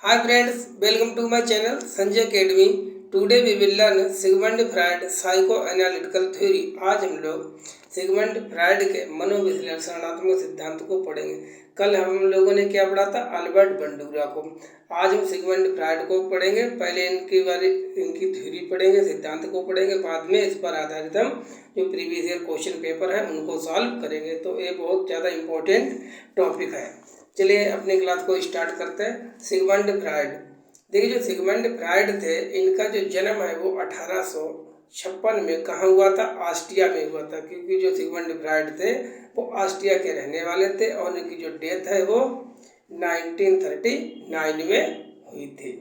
Hi friends, welcome to my channel Sanjay Academy. Today we will learn Sigmund Freud psychoanalytical theory. आज हम लोग Sigmund Freud के मनोविश्लेषणात्मक सिद्धांत को पढ़ेंगे। कल हम लोगों ने क्या पढ़ा था? अल्बर्ट बंडूरा को। आज हम सिगमंड फ्रायड को पढ़ेंगे। पहले इनकी थ्योरी पढ़ेंगे, सिद्धांत को पढ़ेंगे, बाद में इस पर आधारित हम जो प्रीवियस ईयर क्वेश्चन पेपर है उनको सॉल्व करेंगे। तो ये बहुत ज़्यादा इम्पोर्टेंट टॉपिक है। चलिए अपनी क्लास को स्टार्ट करते हैं। सिगमंड फ्रायड, देखिए जो सिगमंड फ्रायड थे, इनका जो जन्म है वो 1856 में कहाँ हुआ था? ऑस्ट्रिया में हुआ था, क्योंकि जो सिगमंड फ्रायड थे वो ऑस्ट्रिया के रहने वाले थे और इनकी जो डेथ है वो 1939 में हुई थी।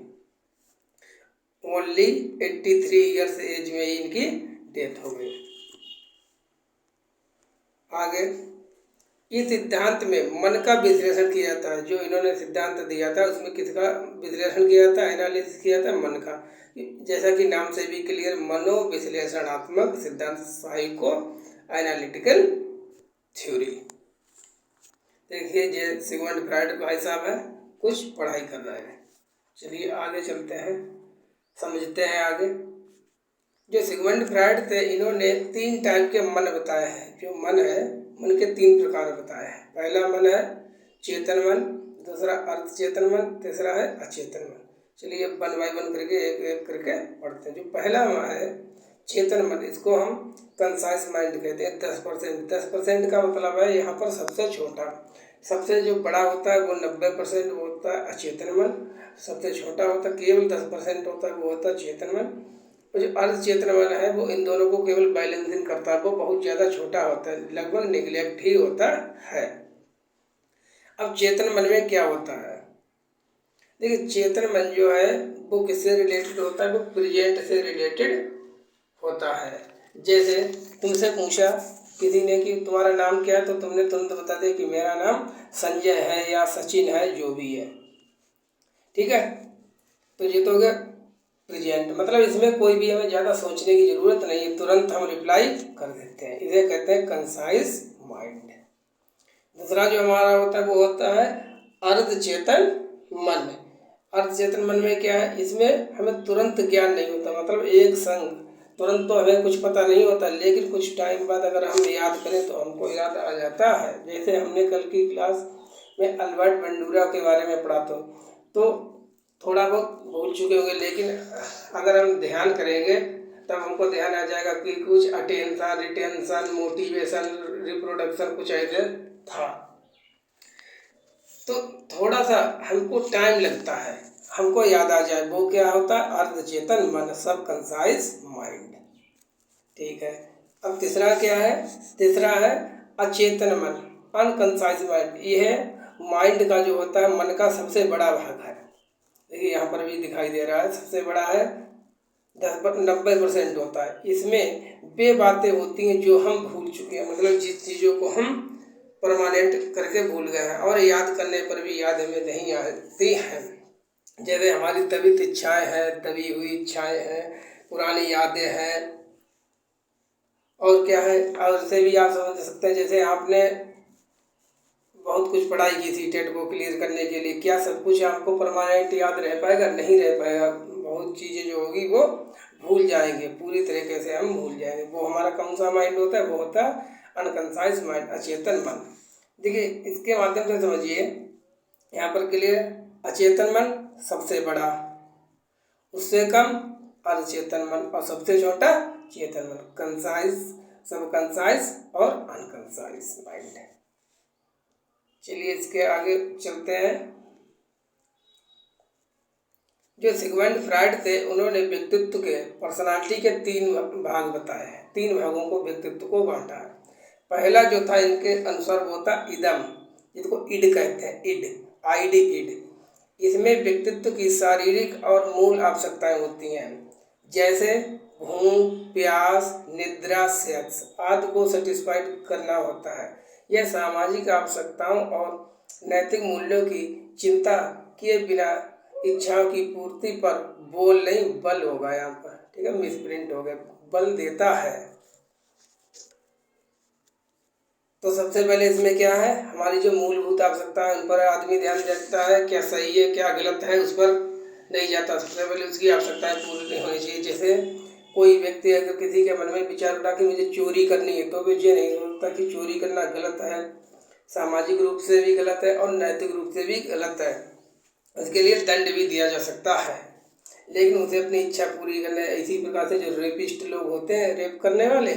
ओनली 83 ईयर्स एज में ही इनकी डेथ हो गई। आगे इस सिद्धांत में मन का विश्लेषण किया जाता है। जो इन्होंने सिद्धांत दिया था उसमें किसका विश्लेषण किया था? एनालिसिस किया था मन का। जैसा कि नाम से भी क्लियर, मनोविश्लेषणात्मक सिद्धांत, साइको एनालिटिकल थ्योरी। देखिए ये सिगमंड फ्रायड भाई साहब है, कुछ पढ़ाई कर रहे हैं। चलिए आगे चलते हैं, समझते हैं आगे। जो सिगमंड फ्रायड थे, इन्होंने 3 टाइप के मन बताए हैं। जो मन है, मन के 3 प्रकार बताए हैं। पहला मन है चेतन मन, दूसरा अर्ध चेतन मन, तीसरा है अचेतन मन। चलिए वन बाय वन करके एक एक करके पढ़ते हैं। जो पहला मन है चेतन मन, इसको हम कंसाइस माइंड कहते हैं। 10%। 10% का मतलब है यहाँ पर सबसे छोटा। सबसे जो बड़ा होता है वो 90% होता है अचेतन मन। सबसे छोटा होता है, केवल 10% होता है, वो होता है चेतन मन। और जो अर्ध चेतन मन है वो इन दोनों को केवल बैलेंसिंग करता है, वो बहुत ज़्यादा छोटा होता है, लगभग निगलेक्ट ही होता है। अब चेतन मन में क्या होता है? देखिए चेतन मन जो है वो किससे रिलेटेड होता है? वो प्रेजेंट से रिलेटेड होता है। जैसे तुमसे पूछा किसी ने कि तुम्हारा नाम क्या है, तो तुमने तुरंत बता दिया कि मेरा नाम संजय है या सचिन है, जो भी है। ठीक है, तो ये तो हो गया प्रेजेंट। मतलब इसमें कोई भी हमें ज़्यादा सोचने की ज़रूरत नहीं है, तुरंत हम रिप्लाई कर देते हैं। इसे कहते हैं कंसाइज माइंड। दूसरा जो हमारा होता है वो होता है अर्ध चेतन मन। अर्ध चेतन मन में क्या है? इसमें हमें तुरंत ज्ञान नहीं होता, मतलब एक संग तुरंत तो हमें कुछ पता नहीं होता, लेकिन कुछ टाइम बाद अगर हम याद करें तो हमको याद आ जाता है। जैसे हमने कल की क्लास में अल्बर्ट बंडूरा के बारे में पढ़ा, तो थोड़ा बहुत भूल चुके होंगे, लेकिन अगर हम ध्यान करेंगे तब हमको ध्यान आ जाएगा कि कुछ अटेंशन, रिटेंशन, मोटिवेशन, रिप्रोडक्शन कुछ ऐसे था। तो थोड़ा सा हमको टाइम लगता है, हमको याद आ जाए। वो क्या होता है? अर्धचेतन मन, सब कंसाइज माइंड। ठीक है, अब तीसरा क्या है? तीसरा है अचेतन मन, अनकंसाइज माइंड। ये है माइंड का जो होता है, मन का सबसे बड़ा भाग है। देखिए यहाँ पर भी दिखाई दे रहा है, सबसे बड़ा है, 90% होता है। इसमें वे बातें होती हैं जो हम भूल चुके हैं, मतलब जिस चीज़ों को हम परमानेंट करके भूल गए हैं और याद करने पर भी याद हमें नहीं आती हैं। जैसे हमारी तबीयत इच्छाएं हैं, तभी हुई इच्छाएं हैं, पुरानी यादें हैं, और क्या है, और से भी आप समझ सकते हैं। जैसे आपने बहुत कुछ पढ़ाई की थी टेट को क्लियर करने के लिए, क्या सब कुछ आपको परमानेंट याद रह पाएगा? नहीं रह पाएगा। बहुत चीज़ें जो होगी वो भूल जाएंगे, पूरी तरीके से हम भूल जाएंगे। वो हमारा कौन सा माइंड होता है? वो होता है अनकंसाइज माइंड, अचेतन मन। देखिए इसके माध्यम से समझिए, यहाँ पर क्लियर, अचेतन मन सबसे बड़ा, उससे कम अचेतन मन, और सबसे छोटा चेतन मन। कंसाइज, सब कंसाइज और अनकंसाइज माइंड। चलिए इसके आगे चलते हैं। जो सिगमंड फ्रायड थे, उन्होंने व्यक्तित्व के, पर्सनालिटी के 3 भाग बताए हैं। 3 भागों को व्यक्तित्व को बांटा है। पहला जो था इनके अनुसार वो था इदम, जिसको इड कहते हैं, इड, आईडी, इड। इसमें व्यक्तित्व की शारीरिक और मूल आवश्यकताएं होती हैं, जैसे भूख, प्यास, निद्रा, सेक्स आदि को सेटिस्फाइड करना होता है। यह सामाजिक आवश्यकताओं और नैतिक मूल्यों की चिंता किए बिना इच्छाओं की पूर्ति पर बोल नहीं बल होगा। यहाँ पर ठीक है, मिसप्रिंट हो गया, बल देता है। तो सबसे पहले इसमें क्या है, हमारी जो मूलभूत आवश्यकता है उन पर आदमी ध्यान देता है, क्या सही है क्या गलत है उस पर नहीं जाता। सबसे पहले उसकी आवश्यकताएं पूरी नहीं होनी चाहिए। जैसे कोई व्यक्ति अगर किसी के मन में विचार उठा कि मुझे चोरी करनी है, तो भी ये नहीं सोचता कि चोरी करना गलत है, सामाजिक रूप से भी गलत है और नैतिक रूप से भी गलत है, उसके लिए दंड भी दिया जा सकता है। लेकिन उसे अपनी इच्छा पूरी करना है। इसी प्रकार से जो रेपिस्ट लोग होते हैं, रेप करने वाले,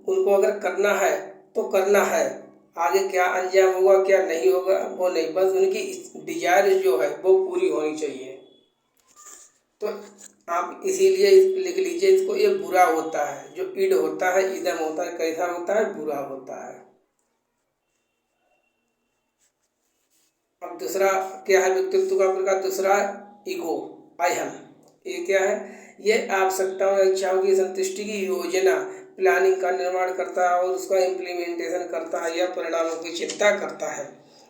उनको अगर करना है तो करना है, आगे क्या अंजाम होगा क्या नहीं होगा वो नहीं, बस उनकी डिजायर जो है वो पूरी होनी चाहिए। तो आप इसीलिए लिख लीजिए इसको, ये बुरा होता है। जो इड होता है, इदम होता है, कैसा होता है, बुरा होता है। अब दूसरा क्या है व्यक्तित्व का प्रकार, दूसरा ईगो, अहम। ये क्या है, ये आवश्यकताओं या इच्छाओं की संतुष्टि की योजना, प्लानिंग का निर्माण करता है और उसका इम्प्लीमेंटेशन करता है या परिणामों की चिंता करता है।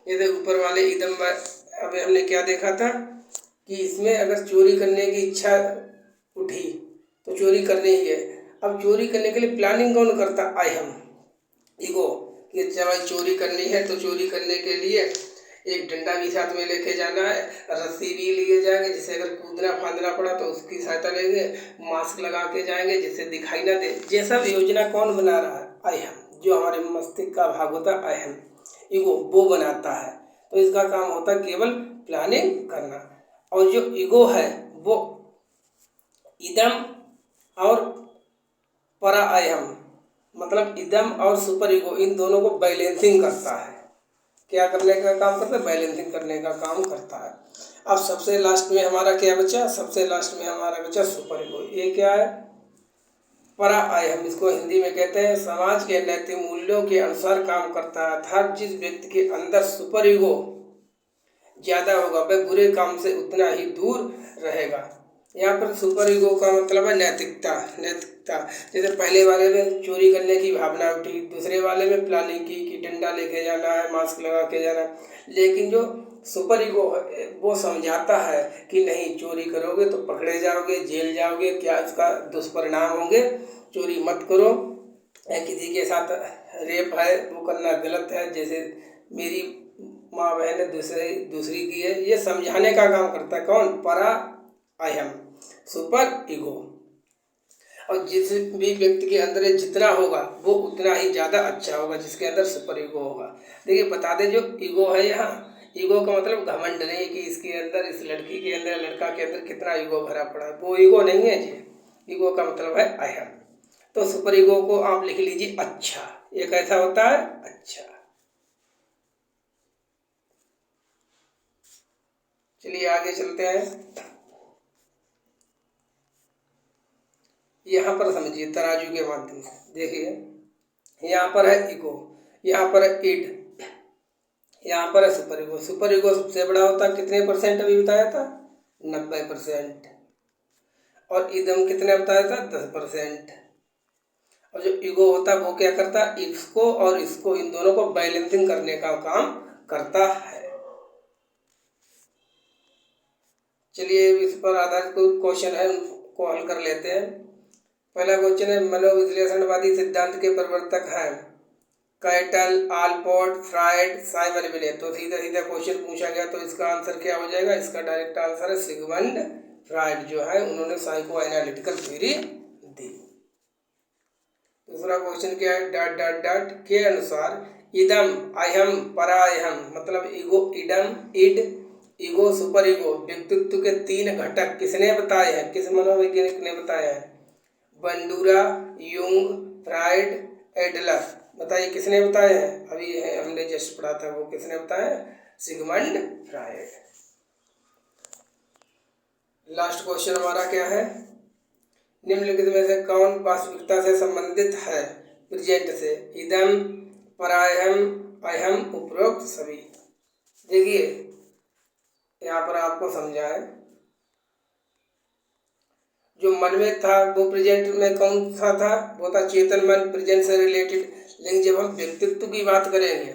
ये ऊपर वाले इदम अभी हमने क्या देखा था कि इसमें अगर चोरी करने की इच्छा उठी तो चोरी करनी ही है। अब चोरी करने के लिए प्लानिंग कौन करता, अहम, ईगो, कि अच्छा भाई चोरी करनी है तो चोरी करने के लिए एक डंडा भी साथ में लेके जाना है, रस्सी भी लिए जाएंगे जिससे अगर कूदना फांदना पड़ा तो उसकी सहायता लेंगे, मास्क लगा के जाएंगे जिससे दिखाई ना दे। ये सब योजना कौन बना रहा है, अहम, जो हमारे मस्तिष्क का भाग होता है अहम, ईगो, वो बनाता है। तो इसका काम होता है केवल प्लानिंग करना। और जो ईगो है वो इदम और परा अहम, मतलब इदम और सुपर ईगो, इन दोनों को बैलेंसिंग करता है। क्या करने का काम करता है, बैलेंसिंग करने का काम करता है। अब सबसे लास्ट में हमारा क्या बचा, सबसे लास्ट में हमारा बचा सुपर ईगो। ये क्या है, परा अहम, इसको हिंदी में कहते हैं समाज के नैतिक मूल्यों के अनुसार काम करता है। अर्थात जिस व्यक्ति के अंदर सुपर ईगो ज्यादा होगा वह बुरे काम से उतना ही दूर रहेगा। यहाँ पर सुपर ईगो का मतलब है नैतिकता। नैतिकता जैसे पहले वाले में चोरी करने की भावना उठी, दूसरे वाले में प्लानिंग की कि डंडा लेके जाना है, मास्क लगा के जाना। लेकिन जो सुपर ईगो है वो समझाता है कि नहीं, चोरी करोगे तो पकड़े जाओगे, जेल जाओगे, क्या इसका दुष्परिणाम होंगे, चोरी मत करो। किसी के साथ रेप है वो करना गलत है, जैसे मेरी माँ बहन ने दूसरी की है। ये समझाने का काम करता है कौन, परा अहम, सुपर ईगो। और जिस भी व्यक्ति के अंदर जितना होगा वो उतना ही ज़्यादा अच्छा होगा जिसके अंदर सुपर ईगो होगा। देखिए बता दें, जो ईगो है यहाँ, ईगो का मतलब घमंड नहीं कि इसके अंदर, इस लड़की के अंदर, लड़का के अंदर कितना ईगो भरा पड़ा है, वो ईगो नहीं है जी। ईगो का मतलब है अहम। तो सुपर ईगो को आप लिख लीजिए अच्छा। ये कैसा होता है, अच्छा। चलिए आगे चलते हैं। यहाँ पर समझिए तराजू के माध्यम से देखिए, यहाँ पर है ईगो, यहाँ पर है इड, यहाँ पर है सुपर ईगो। सुपर ईगो सबसे बड़ा होता है, कितने परसेंट अभी बताया था, 90%। और इदम कितने बताया था, 10%। और जो ईगो होता है वो क्या करता है, इसको और इसको, इन दोनों को बैलेंसिंग करने का काम करता है। चलिए इस पर आधारित कोई क्वेश्चन है उनको हल कर लेते हैं। पहला क्वेश्चन है, मनोविश्लेषणवादी सिद्धांत के प्रवर्तक हैं Cattell, Allport, Freud, Simon Binet. तो सीधा सीधा क्वेश्चन पूछा गया तो इसका आंसर क्या हो जाएगा, इसका डायरेक्ट आंसर है सिगमंड फ्रायड, जो है उन्होंने साइको एनालिटिकल थ्योरी दी। दूसरा क्वेश्चन क्या है, डॉट डॉट डॉट के अनुसार इदम, अहम, परायहम, मतलब ईगो, इडम, इड, ईगो, सुपर ईगो, व्यक्तित्व के 3 घटक किसने बताए हैं, किस मनोवैज्ञानिक ने बताया है, बंडूरा, यूंग, फ्रायड, एडलर। बताइए किसने बताया है, अभी है हमने जस्ट पढ़ा था, वो किसने बताया है, सिगमंड फ्रायड। लास्ट क्वेश्चन हमारा क्या है, निम्नलिखित में से कौन वास्तविकता से संबंधित है, प्रेजेंट से, इदम, परायहम, अहम, उपरोक्त सभी। देखिए यहाँ पर आपको समझा है, जो मन में था वो प्रेजेंट में कौन सा था, वो था चेतन मन, प्रेजेंट से रिलेटेड। लेकिन जब हम व्यक्तित्व की बात करेंगे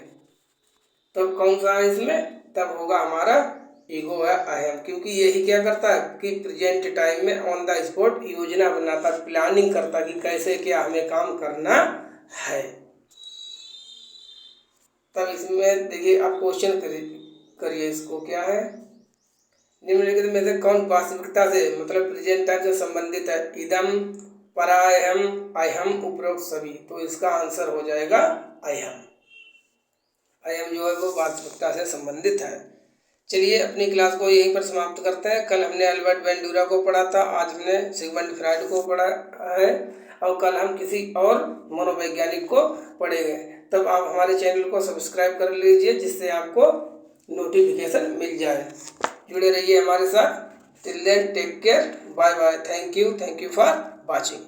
तब कौन सा है इसमें, तब होगा हमारा ईगो है, अहम। क्योंकि यही क्या करता है कि प्रेजेंट टाइम में ऑन द स्पॉट योजना बनाता, प्लानिंग करता कि कैसे क्या हमें काम करना है। तब इसमें देखिए आप क्वेश्चन करिए इसको, क्या है, निम्नलिखित में से कौन वास्तविकता से मतलब प्रेजेंट टाइम से संबंधित है। इदम, परायहम, अहम, उपरोक्त सभी। तो इसका आंसर हो जाएगा अहम। अहम जो है वो वास्तविकता से संबंधित है। चलिए अपनी क्लास को यहीं पर समाप्त करते हैं। कल हमने अल्बर्ट बेंडूरा को पढ़ा था, आज हमने सिगमंड फ्राइड को पढ़ा है और कल हम किसी और मनोवैज्ञानिक को पढ़ेंगे। तब आप हमारे चैनल को सब्सक्राइब कर लीजिए जिससे आपको नोटिफिकेशन मिल जाए। जुड़े रहिए हमारे साथ। Till then take care, bye bye, thank you for watching.